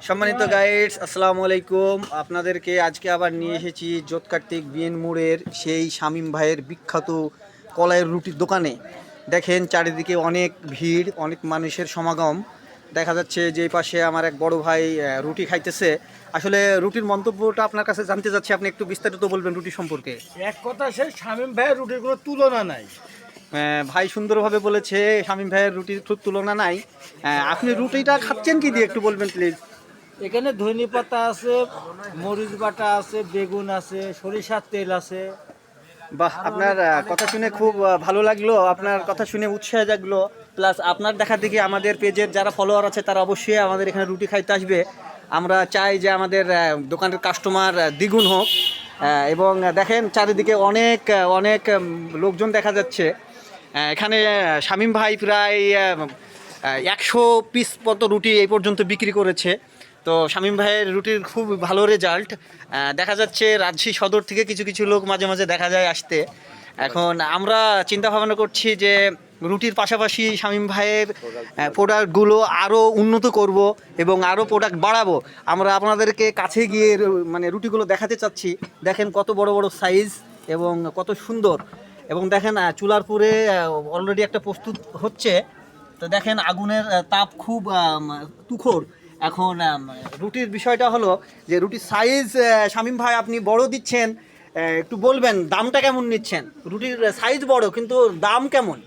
সম্মানিত গাইডস, আসসালামু আলাইকুম। আপনাদেরকে আজকে আবার নিয়ে এসেছি যোধ কার্তিক বিএন মোড়ের সেই শামীম ভাইয়ের বিখ্যাত কলাইয়ের রুটির দোকানে। দেখেন চারিদিকে অনেক ভিড়, অনেক মানুষের সমাগম দেখা যাচ্ছে। যে পাশে আমার এক বড় ভাই রুটি খাইতেছে। আসলে রুটির মন্তব্যটা আপনার কাছে জানতে চাচ্ছি, আপনি একটু বিস্তারিত বলবেন রুটি সম্পর্কে। এক কথা, সে শামীম ভাইয়ের রুটির কোনো তুলনা নাই। ভাই সুন্দরভাবে বলেছে, শামীম ভাইয়ের রুটির খুব তুলনা নাই। আপনি রুটিটা খাচ্ছেন কি দিয়ে একটু বলবেন প্লিজ। এখানে ধনে পাতা আছে, মরিচ বাটা আছে, বেগুন আছে, সরিষার তেল আছে। বাহ, আপনার কথা শুনে খুব ভালো লাগলো, আপনার কথা শুনে উৎসাহ জাগলো। প্লাস আপনার দেখা দেখি আমাদের পেজের যারা ফলোয়ার আছে তারা অবশ্যই আমাদের এখানে রুটি খাইতে আসবে। আমরা চাই যে আমাদের দোকানের কাস্টমার দ্বিগুণ হোক। এবং দেখেন চারিদিকে অনেক অনেক লোকজন দেখা যাচ্ছে। এখানে শামীম ভাই প্রায় 100 পিস মতো রুটি এই পর্যন্ত বিক্রি করেছে। তো শামীম ভাইয়ের রুটির খুব ভালো রেজাল্ট দেখা যাচ্ছে। রাজশাহী সদর থেকে কিছু কিছু লোক মাঝে মাঝে দেখা যায় আসতে। এখন আমরা চিন্তা ভাবনা করছি যে রুটির পাশাপাশি শামীম ভাইয়ের প্রোডাক্টগুলো আরও উন্নত করব এবং আরও প্রোডাক্ট বাড়াবো। আমরা আপনাদেরকে কাছে গিয়ে মানে রুটিগুলো দেখাতে চাচ্ছি। দেখেন কত বড় বড় সাইজ এবং কত সুন্দর। এবং দেখেন চুলার পুরে অলরেডি একটা প্রস্তুত হচ্ছে। তো দেখেন আগুনের তাপ খুব তুখর। এখন রুটির বিষয়টা হলো যে রুটির সাইজ শামীম ভাই আপনি বড় দিচ্ছেন, একটু বলবেন দামটা কেমন নিচ্ছেন। রুটির সাইজ বড় কিন্তু দাম কেমন?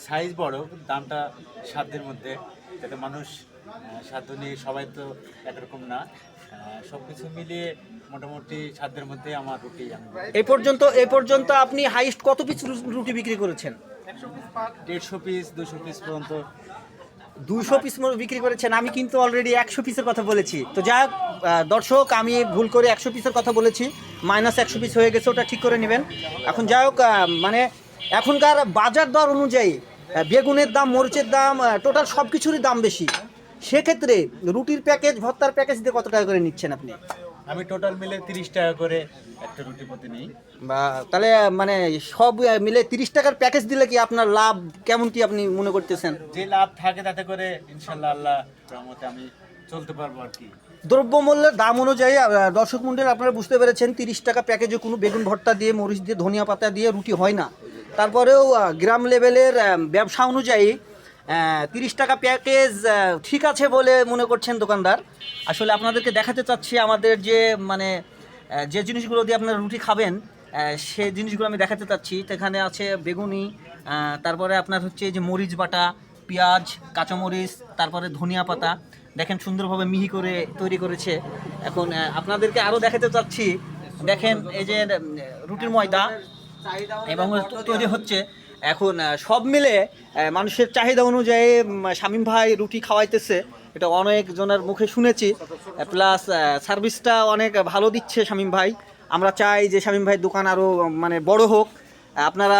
সাইজ বড়, দামটা সাধ্যের মধ্যে, যাতে মানুষ সাধ্য নিয়ে সবাই তো একরকম না, সব কিছু মিলিয়ে মোটামুটি সাধ্যের মধ্যে আমার রুটি। এই পর্যন্ত আপনি হাইস্ট কত পিস রুটি বিক্রি করেছেন? 150 পিস 200 পিস পর্যন্ত। 200 পিস বিক্রি করেছেন। আমি কিন্তু অলরেডি 100 পিসের কথা বলেছি। তো যাই হোক দর্শক, আমি ভুল করে 100 পিসের কথা বলেছি, মাইনাস 100 পিস হয়ে গেছে, ওটা ঠিক করে নেবেন। এখন যাই হোক মানে এখনকার বাজার দর অনুযায়ী বেগুনের দাম, মরিচের দাম, টোটাল সব কিছুরই দাম বেশি। সেক্ষেত্রে রুটির প্যাকেজ, ভর্তার প্যাকেজ দিয়ে কত টাকা করে নিচ্ছেন আপনি? আমি টোটাল মিলে 30 টাকা করে একটা রুটি প্রতি নিই। বা তাহলে মানে সব মিলে 30 টাকার প্যাকেজ দিলে কি আপনার লাভ কেমন কি আপনি মনে করতেছেন? যে লাভ থাকে তাতে করে ইনশাল্লাহ আল্লাহ রহমতে আমি চলতে পারবো আর কি। দ্রব্যমূল্যের দাম অনুযায়ী দর্শক মণ্ডলী আপনারা বুঝতে পেরেছেন, 30 টাকা প্যাকেজে কোনো বেগুন ভর্তা দিয়ে, মরিচ দিয়ে, ধনিয়া পাতা দিয়ে রুটি হয় না। তারপরেও গ্রাম লেভেলের ব্যবসা অনুযায়ী 30 টাকা প্যাকেজ ঠিক আছে বলে মনে করছেন দোকানদার। আসলে আপনাদেরকে দেখাতে চাচ্ছি আমাদের যে মানে যে জিনিসগুলো দিয়ে আপনারা রুটি খাবেন সে জিনিসগুলো আমি দেখাতে চাচ্ছি। এখানে আছে বেগুনি, তারপরে আপনার হচ্ছে যে মরিচ বাটা, পেঁয়াজ, কাঁচামরিচ, তারপরে ধনিয়া পাতা। দেখেন সুন্দরভাবে মিহি করে তৈরি করেছে। এখন আপনাদেরকে আরও দেখাতে চাচ্ছি। দেখেন এই যে রুটির ময়দা এবং তৈরি হচ্ছে। এখন সব মিলে মানুষের চাহিদা অনুযায়ী শামীম ভাই রুটি খাওয়াইতেছে, এটা অনেক জনের মুখে শুনেছি। প্লাস সার্ভিসটা অনেক ভালো দিচ্ছে শামীম ভাই। আমরা চাই যে শামীম ভাইয়ের দোকান আরও মানে বড় হোক। আপনারা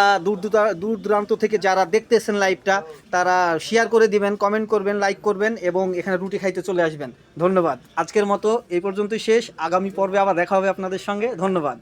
দূর দূরান্ত থেকে যারা দেখতেছেন লাইভটা, তারা শেয়ার করে দিবেন, কমেন্ট করবেন, লাইক করবেন এবং এখানে রুটি খাইতে চলে আসবেন। ধন্যবাদ। আজকের মতো এই পর্যন্তই শেষ। আগামী পর্বে আবার দেখা হবে আপনাদের সঙ্গে। ধন্যবাদ।